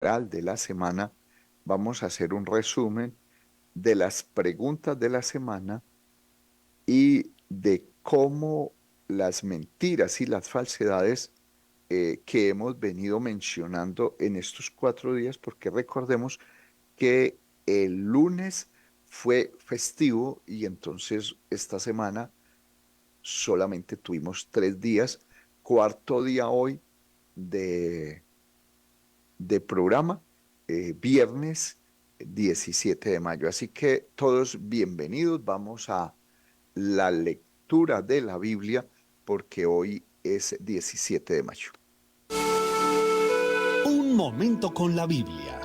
de la semana, vamos a hacer un resumen de las preguntas de la semana y de cómo las mentiras y las falsedades que hemos venido mencionando en estos 4 días, porque recordemos que el lunes fue festivo y entonces esta semana solamente tuvimos 3 días, cuarto día hoy de programa, viernes 17 de mayo. Así que todos bienvenidos, vamos a la lectura de la Biblia porque hoy es 17 de mayo. Un momento con la Biblia.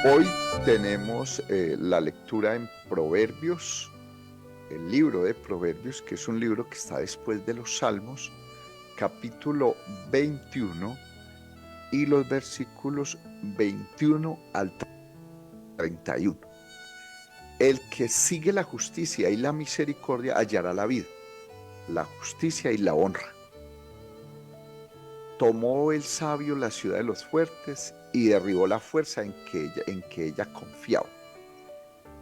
Hoy tenemos la lectura en Proverbios, el libro de Proverbios, que es un libro que está después de los Salmos, capítulo 21 y los versículos 21 al 31. El que sigue la justicia y la misericordia hallará la vida, la justicia y la honra. Tomó el sabio la ciudad de los fuertes y derribó la fuerza en que ella confiaba.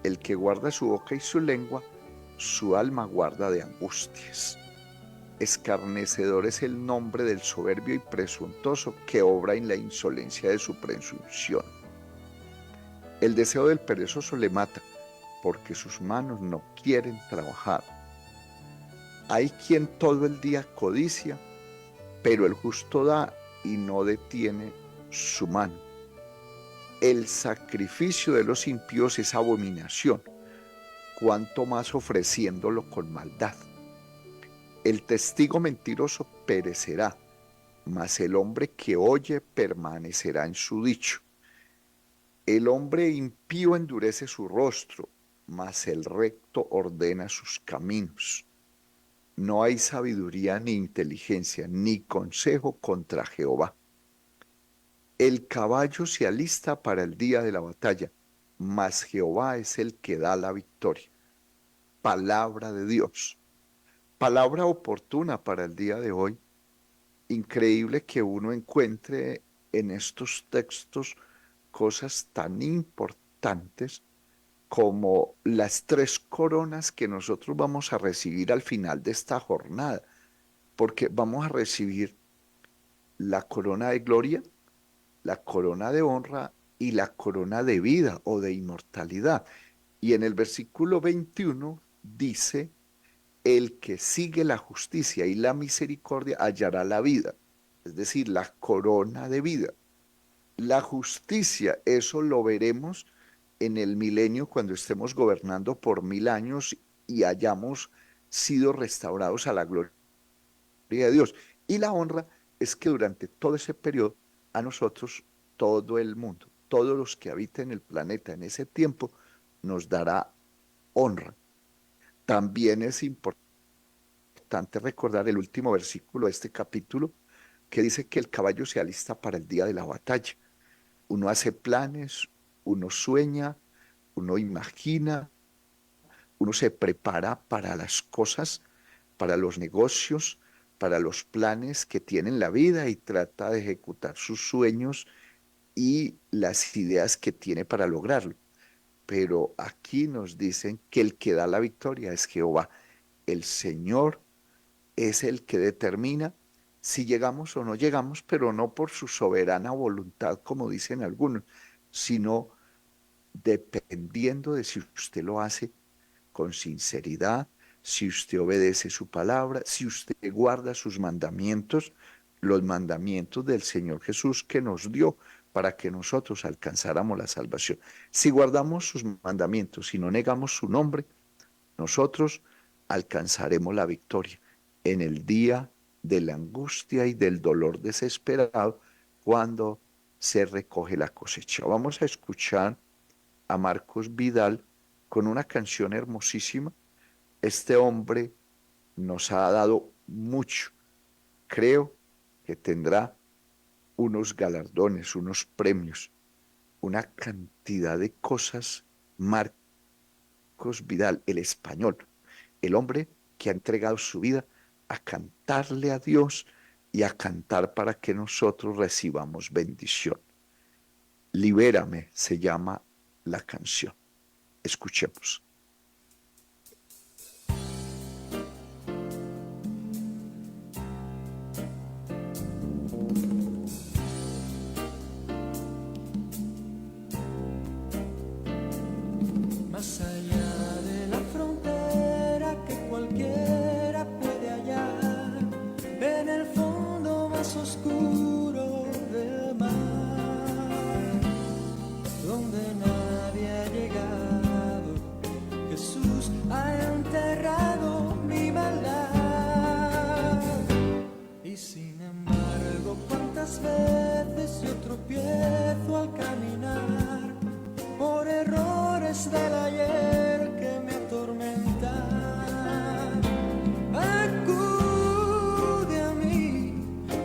El que guarda su boca y su lengua, su alma guarda de angustias. Escarnecedor es el nombre del soberbio y presuntuoso que obra en la insolencia de su presunción. El deseo del perezoso le mata, porque sus manos no quieren trabajar. Hay quien todo el día codicia, pero el justo da y no detiene su mano. El sacrificio de los impíos es abominación, cuanto más ofreciéndolo con maldad. El testigo mentiroso perecerá, mas el hombre que oye permanecerá en su dicho. El hombre impío endurece su rostro, mas el recto ordena sus caminos. No hay sabiduría ni inteligencia, ni consejo contra Jehová. El caballo se alista para el día de la batalla, mas Jehová es el que da la victoria. Palabra de Dios. Palabra oportuna para el día de hoy. Increíble que uno encuentre en estos textos cosas tan importantes como las 3 coronas que nosotros vamos a recibir al final de esta jornada, porque vamos a recibir la corona de gloria, la corona de honra y la corona de vida o de inmortalidad. Y en el versículo 21 dice, el que sigue la justicia y la misericordia hallará la vida, es decir, la corona de vida. La justicia, eso lo veremos en el milenio cuando estemos gobernando por 1000 años y hayamos sido restaurados a la gloria de Dios. Y la honra es que durante todo ese periodo a nosotros, todo el mundo, todos los que habiten el planeta en ese tiempo, nos dará honra. También es importante recordar el último versículo de este capítulo que dice que el caballo se alista para el día de la batalla. Uno hace planes, uno sueña, uno imagina, uno se prepara para las cosas, para los negocios, para los planes que tiene en la vida y trata de ejecutar sus sueños y las ideas que tiene para lograrlo. Pero aquí nos dicen que el que da la victoria es Jehová. El Señor es el que determina si llegamos o no llegamos, pero no por su soberana voluntad, como dicen algunos, sino dependiendo de si usted lo hace con sinceridad, si usted obedece su palabra, si usted guarda sus mandamientos, los mandamientos del Señor Jesús que nos dio para que nosotros alcanzáramos la salvación. Si guardamos sus mandamientos y no negamos su nombre, nosotros alcanzaremos la victoria en el día de la angustia y del dolor desesperado cuando se recoge la cosecha. Vamos a escuchar a Marcos Vidal con una canción hermosísima. Este hombre nos ha dado mucho. Creo que tendrá unos galardones, unos premios, una cantidad de cosas. Marcos Marcos Vidal, el español, el hombre que ha entregado su vida a cantarle a Dios y a cantar para que nosotros recibamos bendición. Libérame se llama la canción. Escuchemos. Más allá de la frontera que cualquiera puede hallar, en el fondo más oscuro del mar, donde nadie ha llegado, Jesús ha enterrado mi maldad. Y sin embargo, cuántas veces yo tropiezo al caminar por errores del ayer que me atormentan. Acude a mí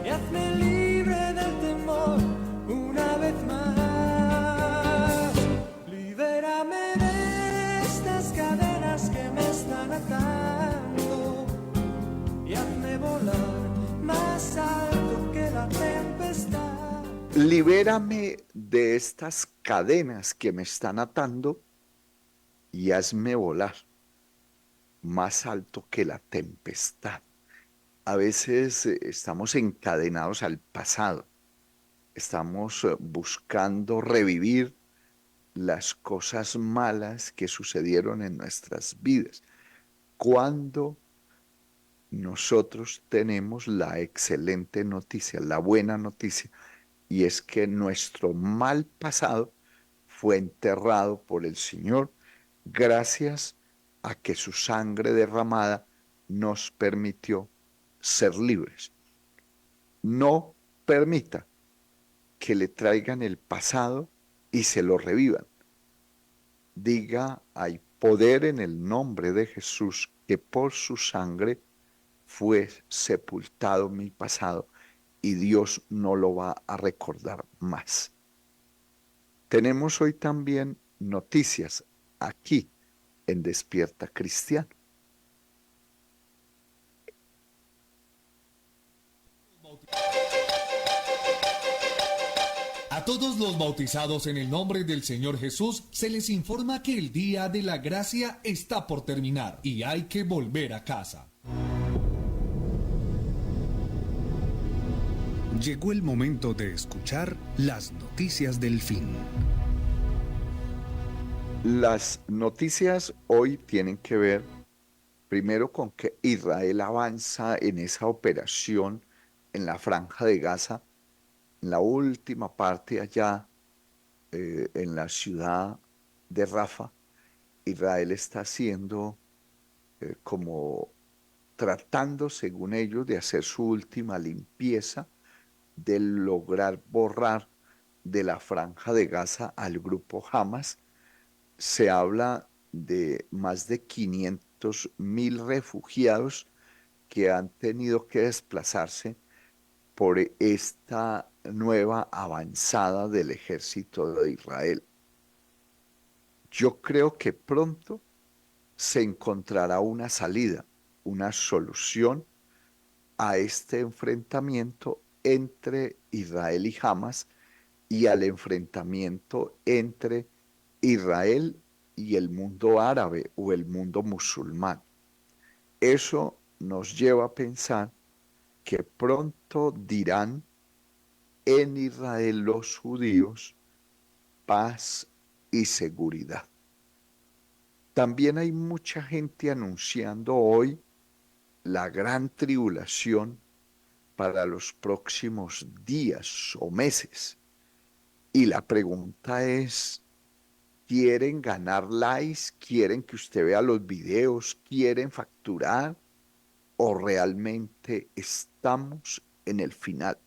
y hazme libre del temor una vez más. Libérame de estas cadenas que me están atando y hazme volar más alto que la tempestad. Libérame de estas cadenas que me están atando y hazme volar más alto que la tempestad. A veces estamos encadenados al pasado, estamos buscando revivir las cosas malas que sucedieron en nuestras vidas, cuando nosotros tenemos la excelente noticia, la buena noticia, y es que nuestro mal pasado fue enterrado por el Señor gracias a que su sangre derramada nos permitió ser libres. No permita que le traigan el pasado y se lo revivan. Diga, hay poder en el nombre de Jesús, que por su sangre fue sepultado mi pasado y Dios no lo va a recordar más. Tenemos hoy también noticias aquí en Despierta Cristiano. A todos los bautizados en el nombre del Señor Jesús se les informa que el día de la gracia está por terminar y hay que volver a casa. Llegó el momento de escuchar las noticias del fin. Las noticias hoy tienen que ver primero con que Israel avanza en esa operación en la Franja de Gaza, en la última parte allá en la ciudad de Rafa. Israel está haciendo como tratando, según ellos, de hacer su última limpieza, de lograr borrar de la Franja de Gaza al grupo Hamas. Se habla de más de 500.000 refugiados que han tenido que desplazarse por esta nueva avanzada del ejército de Israel. Yo creo que pronto se encontrará una salida, una solución a este enfrentamiento entre Israel y Hamas y al enfrentamiento entre Israel y el mundo árabe o el mundo musulmán. Eso nos lleva a pensar que pronto dirán en Israel los judíos paz y seguridad. También hay mucha gente anunciando hoy la gran tribulación para los próximos días o meses. Y la pregunta es, ¿quieren ganar likes? ¿Quieren que usted vea los videos? ¿Quieren facturar? ¿O realmente estamos en el final?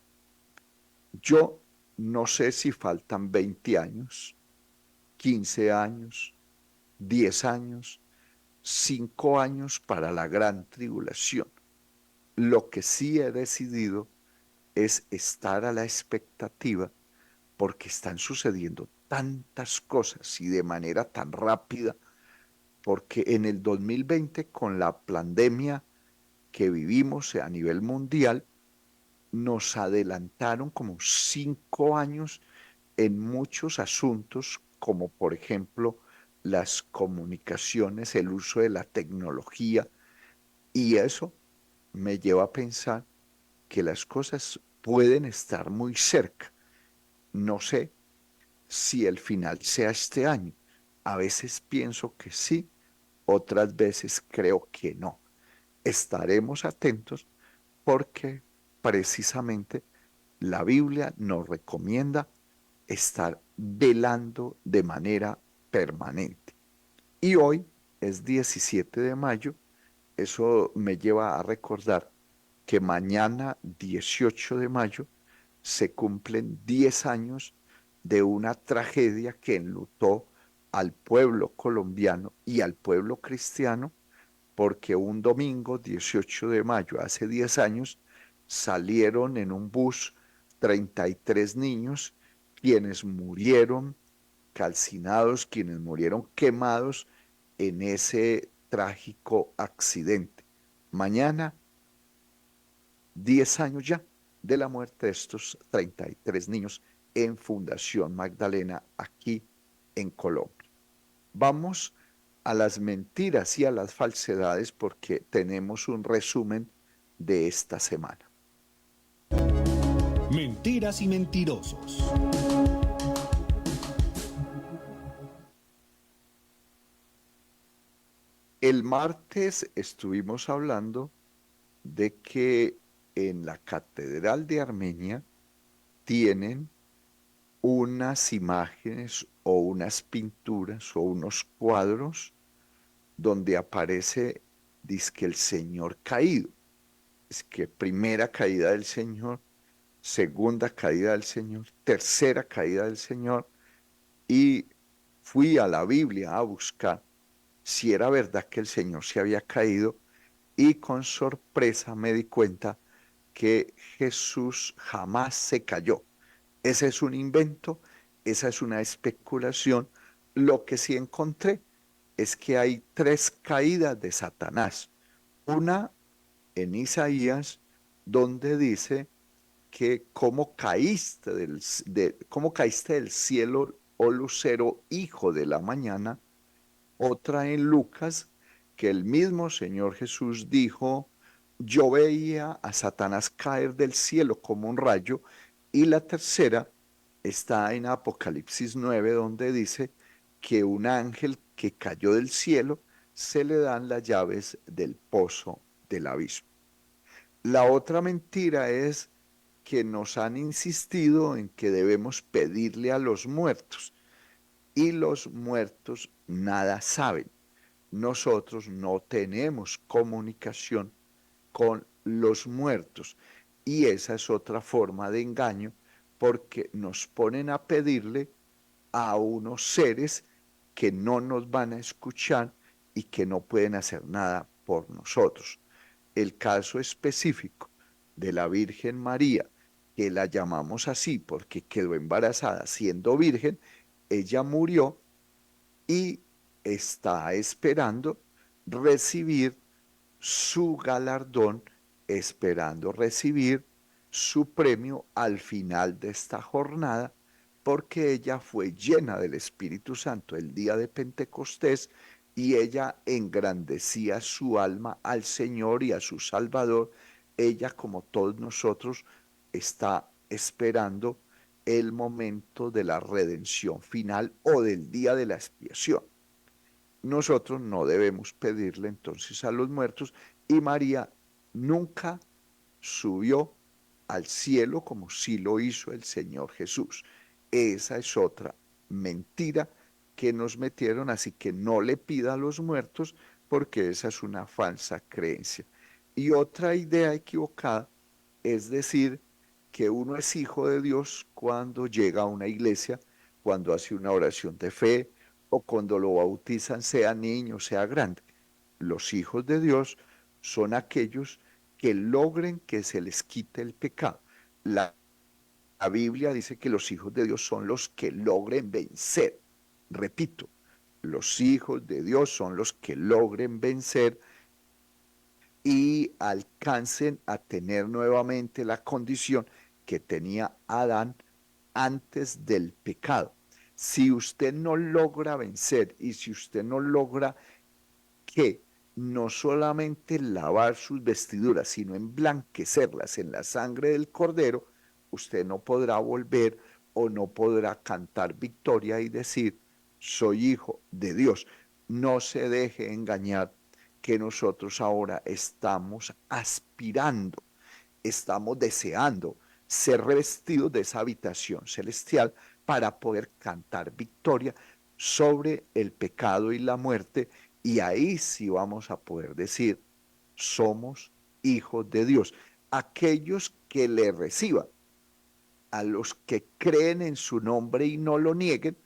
Yo no sé si faltan 20 años, 15 años, 10 años, 5 años para la gran tribulación. Lo que sí he decidido es estar a la expectativa porque están sucediendo tantas cosas y de manera tan rápida porque en el 2020, con la pandemia que vivimos a nivel mundial, nos adelantaron como 5 años en muchos asuntos, como por ejemplo las comunicaciones, el uso de la tecnología, y eso me lleva a pensar que las cosas pueden estar muy cerca. No sé si el final sea este año. A veces pienso que sí, otras veces creo que no. Estaremos atentos porque precisamente la Biblia nos recomienda estar velando de manera permanente. Y hoy es 17 de mayo, eso me lleva a recordar que mañana, 18 de mayo, se cumplen 10 años de una tragedia que enlutó al pueblo colombiano y al pueblo cristiano, porque un domingo 18 de mayo, hace 10 años, salieron en un bus 33 niños, quienes murieron calcinados, quienes murieron quemados en ese trágico accidente. Mañana, 10 años ya de la muerte de estos 33 niños en Fundación Magdalena, aquí en Colombia. Vamos a las mentiras y a las falsedades porque tenemos un resumen de esta semana. Mentiras y mentirosos. El martes estuvimos hablando de que en la Catedral de Armenia tienen unas imágenes o unas pinturas o unos cuadros donde aparece, dizque el Señor caído. Es que primera caída del Señor, segunda caída del Señor, tercera caída del Señor, y fui a la Biblia a buscar si era verdad que el Señor se había caído, y con sorpresa me di cuenta que Jesús jamás se cayó. Ese es un invento, esa es una especulación. Lo que sí encontré es que hay 3 caídas de Satanás. Una en Isaías, donde dice que cómo caíste del cielo, oh lucero, hijo de la mañana. Otra en Lucas, que el mismo Señor Jesús dijo, yo veía a Satanás caer del cielo como un rayo. Y la tercera está en Apocalipsis 9, donde dice que un ángel que cayó del cielo se le dan las llaves del pozo del abismo. La otra mentira es que nos han insistido en que debemos pedirle a los muertos, y los muertos nada saben. Nosotros no tenemos comunicación con los muertos, y esa es otra forma de engaño, porque nos ponen a pedirle a unos seres que no nos van a escuchar y que no pueden hacer nada por nosotros. El caso específico de la Virgen María, que la llamamos así porque quedó embarazada siendo virgen, ella murió y está esperando recibir su galardón, esperando recibir su premio al final de esta jornada, porque ella fue llena del Espíritu Santo el día de Pentecostés, y ella engrandecía su alma al Señor y a su Salvador. Ella, como todos nosotros, está esperando el momento de la redención final o del día de la expiación. Nosotros no debemos pedirle entonces a los muertos, y María nunca subió al cielo como sí lo hizo el Señor Jesús. Esa es otra mentira que nos metieron, así que no le pida a los muertos, porque esa es una falsa creencia. Y otra idea equivocada es decir que uno es hijo de Dios cuando llega a una iglesia, cuando hace una oración de fe o cuando lo bautizan, sea niño, sea grande. Los hijos de Dios son aquellos que logren que se les quite el pecado. La Biblia dice que los hijos de Dios son los que logren vencer. Repito, Los hijos de Dios son los que logren vencer y alcancen a tener nuevamente la condición que tenía Adán antes del pecado. Si usted no logra vencer y si usted no logra que no solamente lavar sus vestiduras, sino emblanquecerlas en la sangre del Cordero, usted no podrá volver o no podrá cantar victoria y decir, soy hijo de Dios. No se deje engañar que nosotros ahora estamos aspirando, estamos deseando ser revestidos de esa habitación celestial para poder cantar victoria sobre el pecado y la muerte, y ahí sí vamos a poder decir, somos hijos de Dios. Aquellos que le reciban, a los que creen en su nombre y no lo nieguen,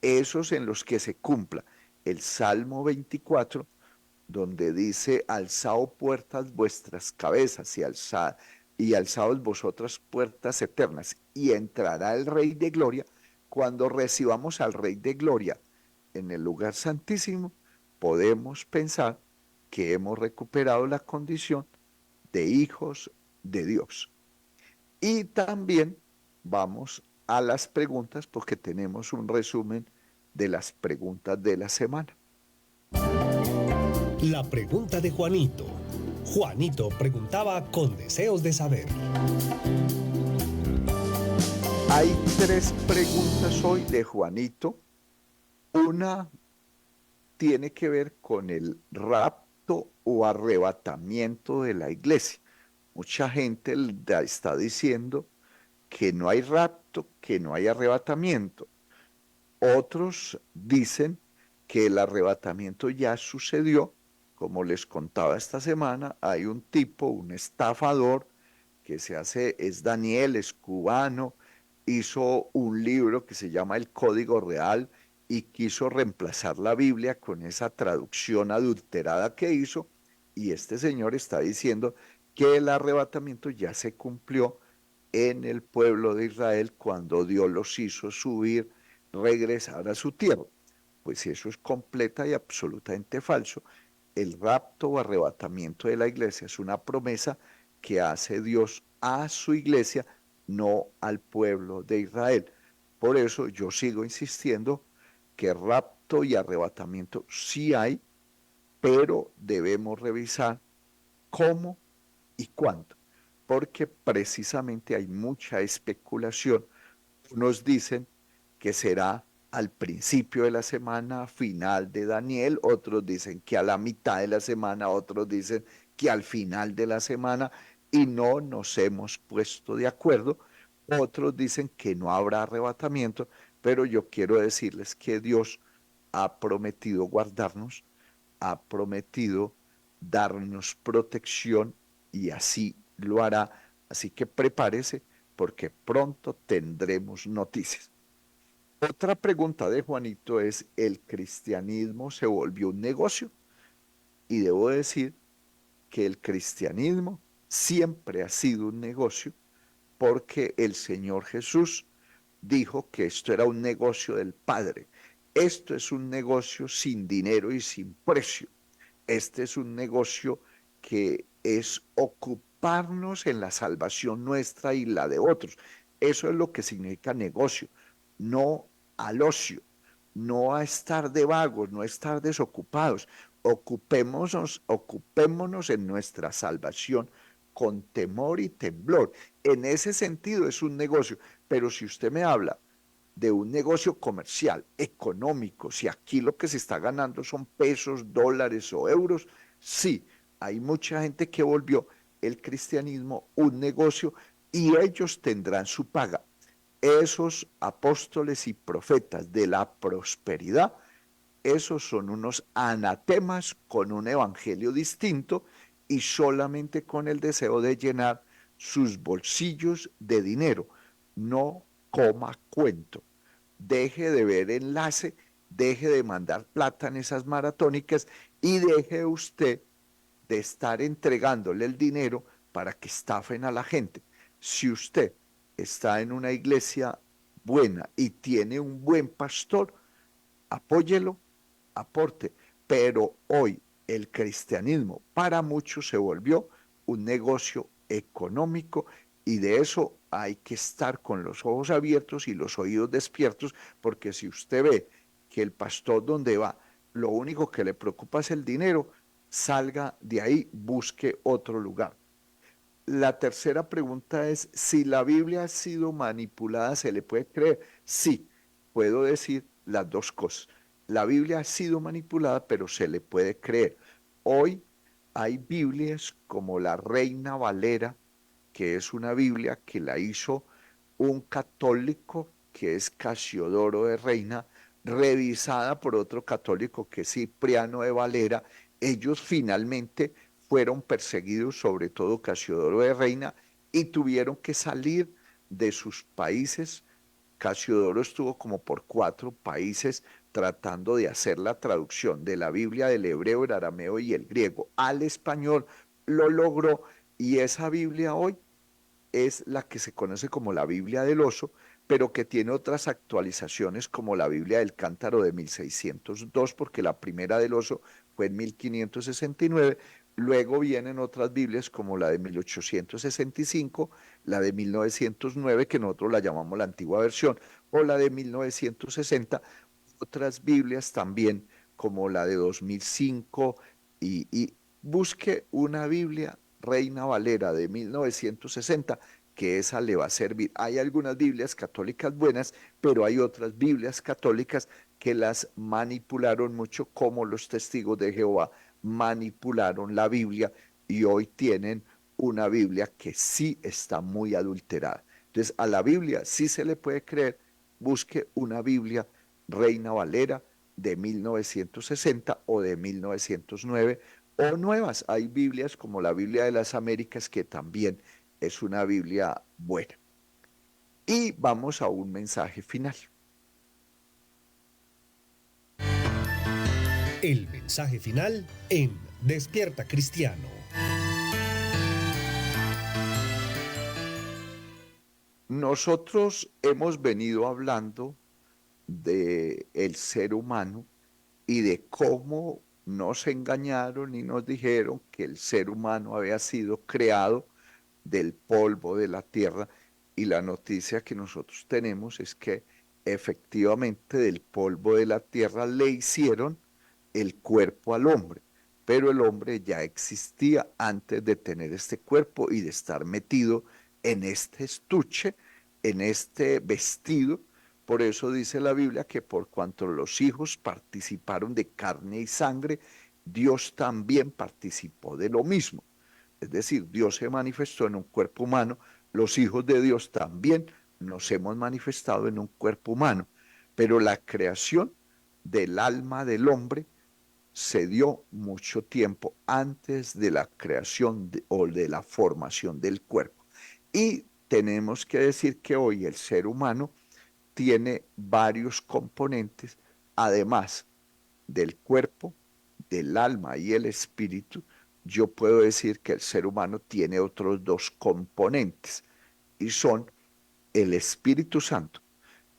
esos en los que se cumpla el Salmo 24, donde dice, alzad puertas vuestras cabezas y alzaos vosotras puertas eternas, y entrará el Rey de Gloria. Cuando recibamos al Rey de Gloria en el lugar santísimo, podemos pensar que hemos recuperado la condición de hijos de Dios. Y también vamos a las preguntas porque tenemos un resumen de las preguntas de la semana. La pregunta de Juanito. Juanito preguntaba con deseos de saber. Hay 3 preguntas hoy de Juanito. Una tiene que ver con el rapto o arrebatamiento de la iglesia. Mucha gente está diciendo que no hay rapto, que no hay arrebatamiento. Otros dicen que el arrebatamiento ya sucedió. Como les contaba esta semana, hay un tipo, un estafador, que es Daniel, es cubano, hizo un libro que se llama El Código Real y quiso reemplazar la Biblia con esa traducción adulterada que hizo, y este señor está diciendo que el arrebatamiento ya se cumplió en el pueblo de Israel cuando Dios los hizo subir, regresar a su tierra. Pues eso es completa y absolutamente falso. El rapto o arrebatamiento de la iglesia es una promesa que hace Dios a su iglesia, no al pueblo de Israel. Por eso yo sigo insistiendo que rapto y arrebatamiento sí hay, pero debemos revisar cómo y cuándo, porque precisamente hay mucha especulación. Unos dicen que será al principio de la semana, final de Daniel, otros dicen que a la mitad de la semana, otros dicen que al final de la semana, y no nos hemos puesto de acuerdo. Otros dicen que no habrá arrebatamiento, pero yo quiero decirles que Dios ha prometido guardarnos, ha prometido darnos protección y así lo hará. Así que prepárese porque pronto tendremos noticias. Otra pregunta de Juanito es, ¿el cristianismo se volvió un negocio? Y debo decir que el cristianismo siempre ha sido un negocio porque el Señor Jesús dijo que esto era un negocio del Padre. Esto es un negocio sin dinero y sin precio. Este es un negocio que es ocuparnos en la salvación nuestra y la de otros. Eso es lo que significa negocio, no al ocio, no a estar de vagos, no a estar desocupados. Ocupémonos en nuestra salvación con temor y temblor. En ese sentido es un negocio, pero si usted me habla de un negocio comercial, económico, si aquí lo que se está ganando son pesos, dólares o euros, sí, hay mucha gente que volvió el cristianismo un negocio y ellos tendrán su paga. Esos apóstoles y profetas de la prosperidad, esos son unos anatemas con un evangelio distinto y solamente con el deseo de llenar sus bolsillos de dinero. No coma cuento. Deje de ver enlace, deje de mandar plata en esas maratónicas y deje usted de estar entregándole el dinero para que estafen a la gente. Si usted está en una iglesia buena y tiene un buen pastor, apóyelo aporte. Pero hoy el cristianismo para muchos se volvió un negocio económico y de eso hay que estar con los ojos abiertos y los oídos despiertos, porque si usted ve que el pastor donde va, lo único que le preocupa es el dinero, salga de ahí, busque otro lugar. La tercera pregunta es, si la Biblia ha sido manipulada, ¿se le puede creer? Sí, puedo decir las dos cosas. La Biblia ha sido manipulada, pero se le puede creer. Hoy hay Biblias como la Reina Valera, que es una Biblia que la hizo un católico que es Casiodoro de Reina, revisada por otro católico que es Cipriano de Valera. Ellos finalmente fueron perseguidos, sobre todo Casiodoro de Reina, y tuvieron que salir de sus países. Casiodoro estuvo como por 4 países tratando de hacer la traducción de la Biblia del hebreo, el arameo y el griego al español. Lo logró y esa Biblia hoy es la que se conoce como la Biblia del Oso, pero que tiene otras actualizaciones como la Biblia del Cántaro de 1602, porque la primera del Oso fue en 1569. Luego vienen otras Biblias como la de 1865, la de 1909, que nosotros la llamamos la antigua versión, o la de 1960, otras Biblias también como la de 2005, y busque una Biblia Reina Valera de 1960, que esa le va a servir. Hay algunas Biblias católicas buenas, pero hay otras Biblias católicas que las manipularon mucho, como los testigos de Jehová manipularon la Biblia y hoy tienen una Biblia que sí está muy adulterada. Entonces, a la Biblia sí se le puede creer. Busque una Biblia Reina Valera de 1960 o de 1909 o nuevas. Hay Biblias como la Biblia de las Américas, que también es una Biblia buena. Y vamos a un mensaje final. El mensaje final en Despierta Cristiano. Nosotros hemos venido hablando del ser humano y de cómo nos engañaron y nos dijeron que el ser humano había sido creado del polvo de la tierra, y la noticia que nosotros tenemos es que efectivamente del polvo de la tierra le hicieron el cuerpo al hombre, pero el hombre ya existía antes de tener este cuerpo y de estar metido en este estuche, en este vestido. Por eso dice la Biblia que por cuanto los hijos participaron de carne y sangre, Dios también participó de lo mismo. Es decir, Dios se manifestó en un cuerpo humano, los hijos de Dios también nos hemos manifestado en un cuerpo humano, pero la creación del alma del hombre se dio mucho tiempo antes de la creación o de la formación del cuerpo. Y tenemos que decir que hoy el ser humano tiene varios componentes, además del cuerpo, del alma y el espíritu. Yo puedo decir que el ser humano tiene otros 2 componentes, y son el Espíritu Santo,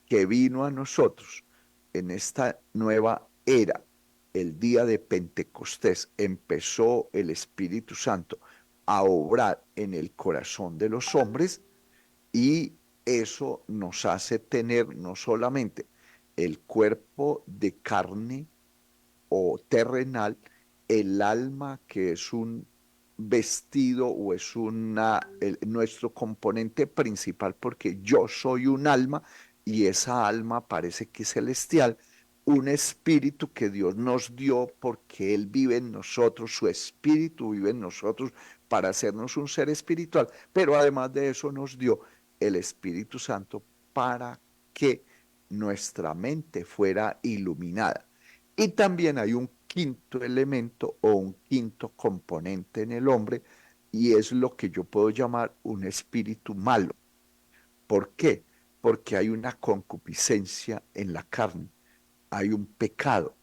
que vino a nosotros en esta nueva era. El día de Pentecostés empezó el Espíritu Santo a obrar en el corazón de los hombres, y eso nos hace tener no solamente el cuerpo de carne o terrenal, el alma, que es un vestido o es nuestro componente principal, porque yo soy un alma y esa alma parece que es celestial, un espíritu que Dios nos dio porque Él vive en nosotros, su espíritu vive en nosotros para hacernos un ser espiritual, pero además de eso nos dio el Espíritu Santo para que nuestra mente fuera iluminada. Y también hay un quinto elemento o un quinto componente en el hombre, y es lo que yo puedo llamar un espíritu malo. ¿Por qué? Porque hay una concupiscencia en la carne, hay un pecado,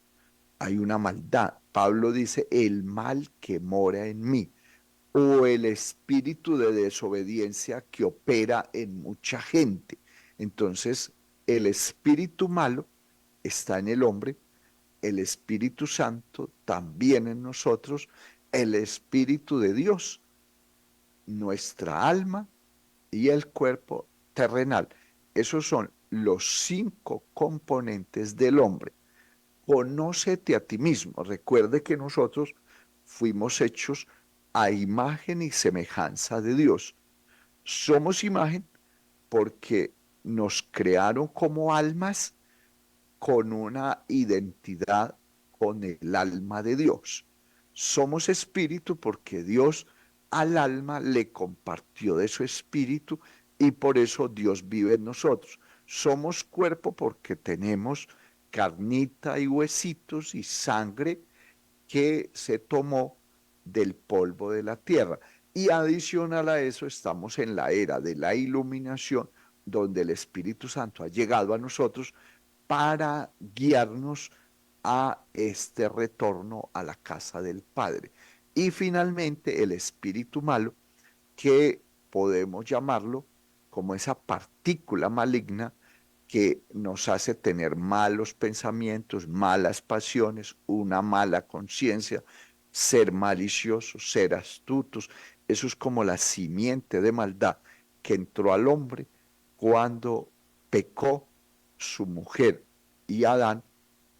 hay una maldad. Pablo dice, el mal que mora en mí, o el espíritu de desobediencia que opera en mucha gente. Entonces, el espíritu malo está en el hombre, el Espíritu Santo, también en nosotros el Espíritu de Dios, nuestra alma y el cuerpo terrenal. Esos son los 5 componentes del hombre. Conócete a ti mismo. Recuerde que nosotros fuimos hechos a imagen y semejanza de Dios. Somos imagen porque nos crearon como almas con una identidad con el alma de Dios. Somos espíritu porque Dios al alma le compartió de su espíritu y por eso Dios vive en nosotros. Somos cuerpo porque tenemos carnita y huesitos y sangre que se tomó del polvo de la tierra. Y adicional a eso estamos en la era de la iluminación, donde el Espíritu Santo ha llegado a nosotros para guiarnos a este retorno a la casa del Padre. Y finalmente el espíritu malo, que podemos llamarlo como esa partícula maligna que nos hace tener malos pensamientos, malas pasiones, una mala conciencia, ser maliciosos, ser astutos. Eso es como la simiente de maldad que entró al hombre cuando pecó su mujer y Adán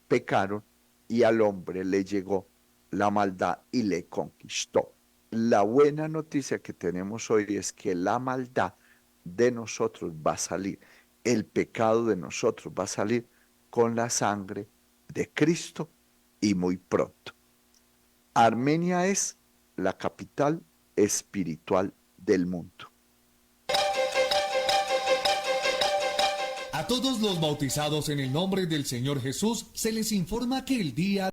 pecaron y al hombre le llegó la maldad y le conquistó. La buena noticia que tenemos hoy es que la maldad de nosotros va a salir, el pecado de nosotros va a salir con la sangre de Cristo y muy pronto. Armenia es la capital espiritual del mundo. A todos los bautizados en el nombre del Señor Jesús se les informa que el día